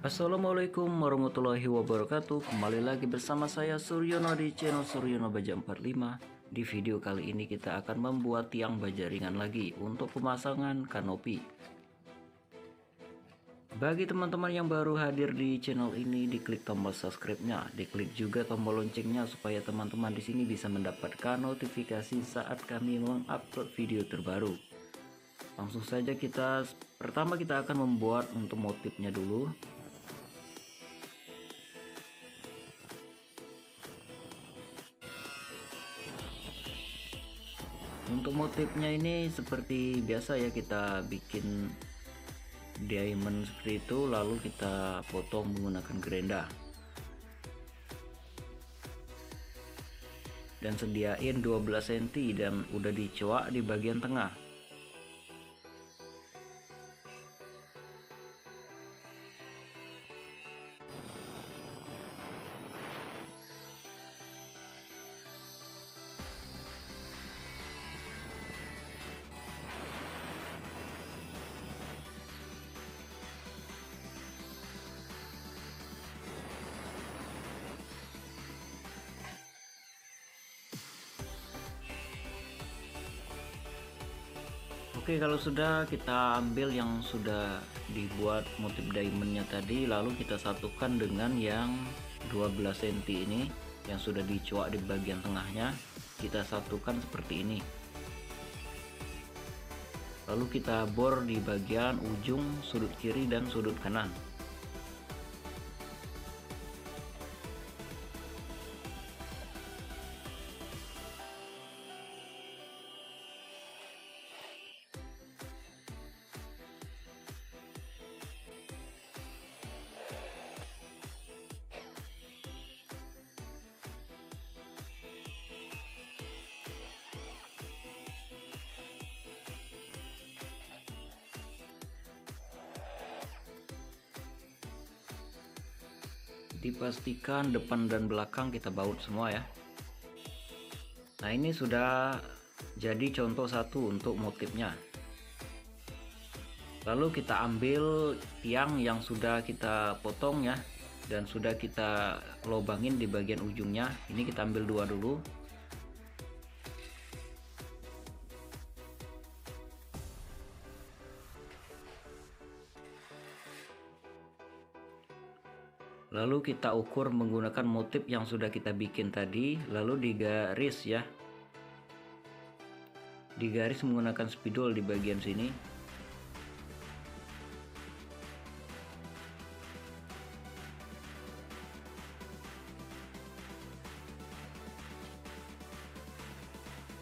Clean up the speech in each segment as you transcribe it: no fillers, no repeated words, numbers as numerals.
Assalamualaikum warahmatullahi wabarakatuh. Kembali lagi bersama saya Suryono di channel Suryono Baja 45. Di video kali ini kita akan membuat tiang baja ringan lagi untuk pemasangan kanopi. Bagi teman-teman yang baru hadir di channel ini, diklik tombol subscribe-nya, diklik juga tombol loncengnya supaya teman-teman di sini bisa mendapatkan notifikasi saat kami mengupload video terbaru. Langsung saja pertama kita akan membuat untuk motifnya dulu. Untuk motifnya ini seperti biasa ya, kita bikin diamond seperti itu, lalu kita potong menggunakan gerenda dan sediain 12 cm dan udah dicoak di bagian tengah. Oke, kalau sudah, kita ambil yang sudah dibuat motif diamondnya tadi, lalu kita satukan dengan yang 12 cm ini yang sudah dicoak di bagian tengahnya, kita satukan seperti ini. Lalu kita bor di bagian ujung sudut kiri dan sudut kanan. Dipastikan depan dan belakang kita baut semua ya. Nah, ini sudah jadi contoh satu untuk motifnya. Lalu kita ambil tiang yang sudah kita potong ya, dan sudah kita lobangin di bagian ujungnya. Ini kita ambil dua dulu. Lalu kita ukur menggunakan motif yang sudah kita bikin tadi, lalu digaris ya. Digaris menggunakan spidol di bagian sini.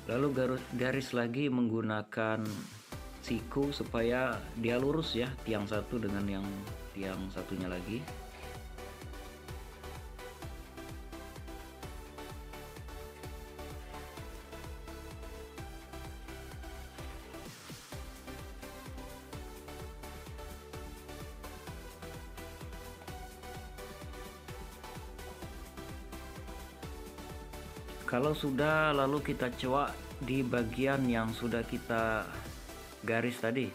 Lalu garis lagi menggunakan siku supaya dia lurus ya, tiang satu dengan yang tiang satunya lagi. Kalau sudah, lalu kita coak di bagian yang sudah kita garis tadi.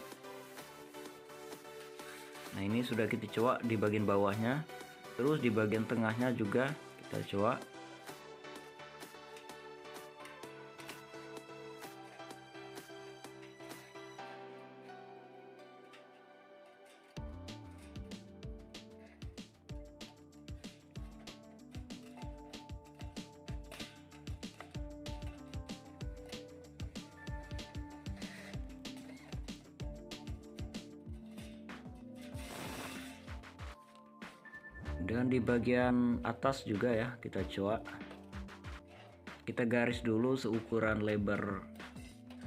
Nah, ini sudah kita coak di bagian bawahnya, terus di bagian tengahnya juga kita coak. Dan di bagian atas juga ya kita coak. Kita garis dulu seukuran lebar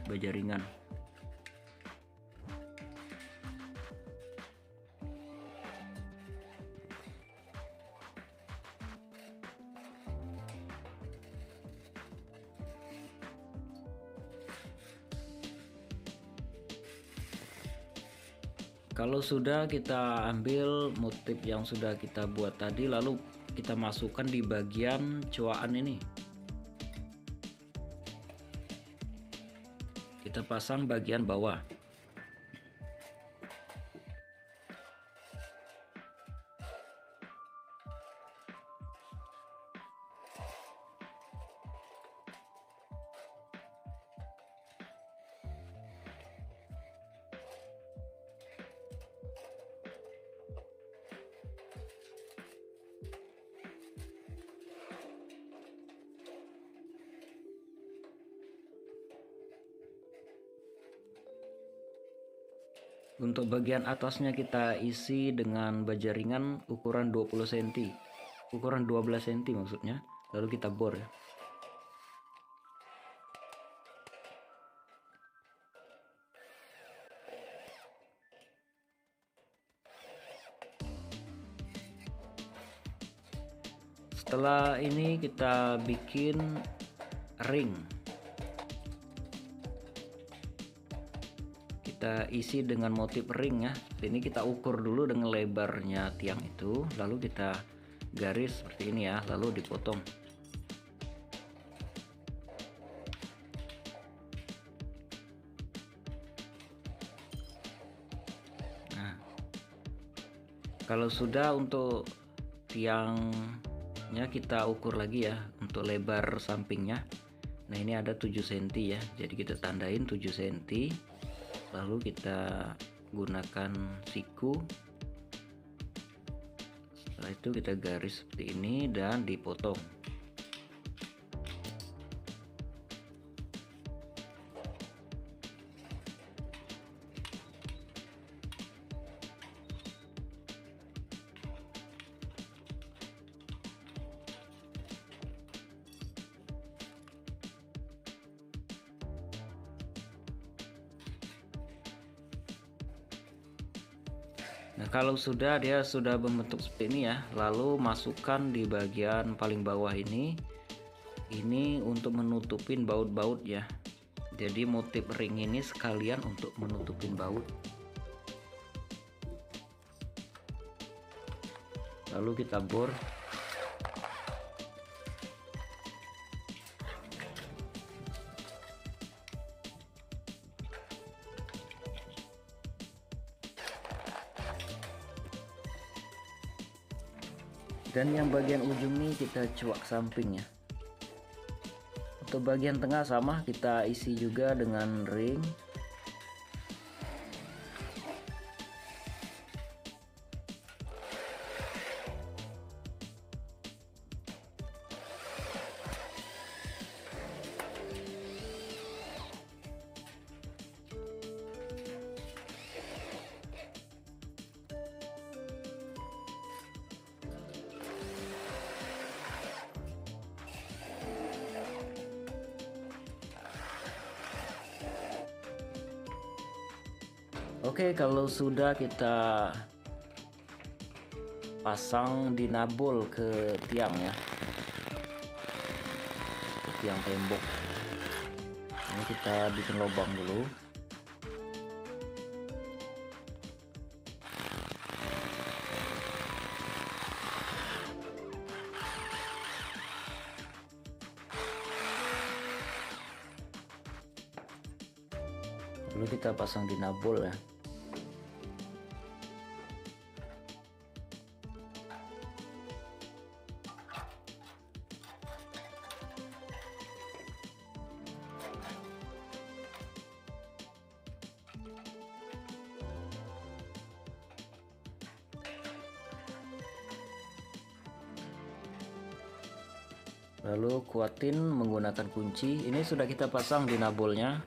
baja ringan. Kalau sudah, kita ambil motif yang sudah kita buat tadi, lalu kita masukkan di bagian coakan ini. Kita pasang bagian bawah. Untuk bagian atasnya kita isi dengan baja ringan ukuran 20 cm, ukuran 12 cm maksudnya, lalu kita bor ya. Setelah ini kita bikin ring, kita isi dengan motif ring ya. Ini kita ukur dulu dengan lebarnya tiang itu, lalu kita garis seperti ini ya, lalu dipotong. Nah, kalau sudah untuk tiangnya kita ukur lagi ya untuk lebar sampingnya. Nah ini ada 7 cm ya, jadi kita tandain 7 cm, lalu kita gunakan siku. Setelah itu kita garis seperti ini dan dipotong. Nah kalau dia sudah membentuk seperti ini ya, lalu masukkan di bagian paling bawah ini untuk menutupin baut-baut ya. Jadi motif ring ini sekalian untuk menutupin baut. Lalu kita bor. Dan yang bagian ujung ini kita cuak samping ya. Untuk bagian tengah sama, kita isi juga dengan ring. Oke, kalau sudah kita pasang dinabol ke tiang ya, ke tiang tembok. Ini kita bikin lubang dulu. Lalu kita pasang dinabol ya. Lalu kuatin menggunakan kunci. Ini sudah kita pasang dinabolnya.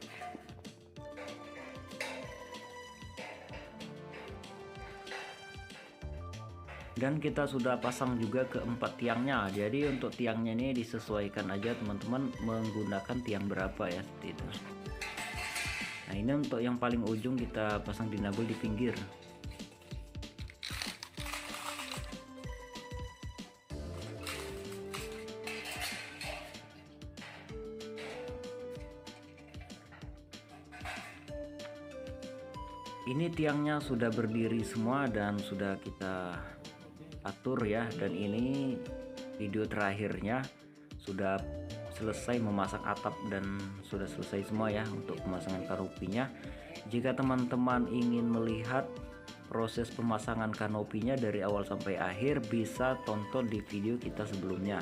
Dan kita sudah pasang juga keempat tiangnya. Jadi untuk tiangnya ini disesuaikan aja teman-teman menggunakan tiang berapa ya, seperti itu. Nah ini untuk yang paling ujung kita pasang dinabol di pinggir. Ini tiangnya sudah berdiri semua dan sudah kita atur ya, dan ini video terakhirnya sudah selesai memasang atap dan sudah selesai semua ya untuk pemasangan kanopinya. Jika teman-teman ingin melihat proses pemasangan kanopinya dari awal sampai akhir, bisa tonton di video kita sebelumnya.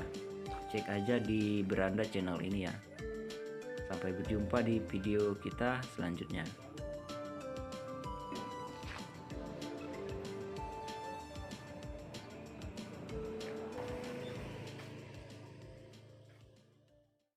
Cek aja di beranda channel ini ya. Sampai berjumpa di video kita selanjutnya.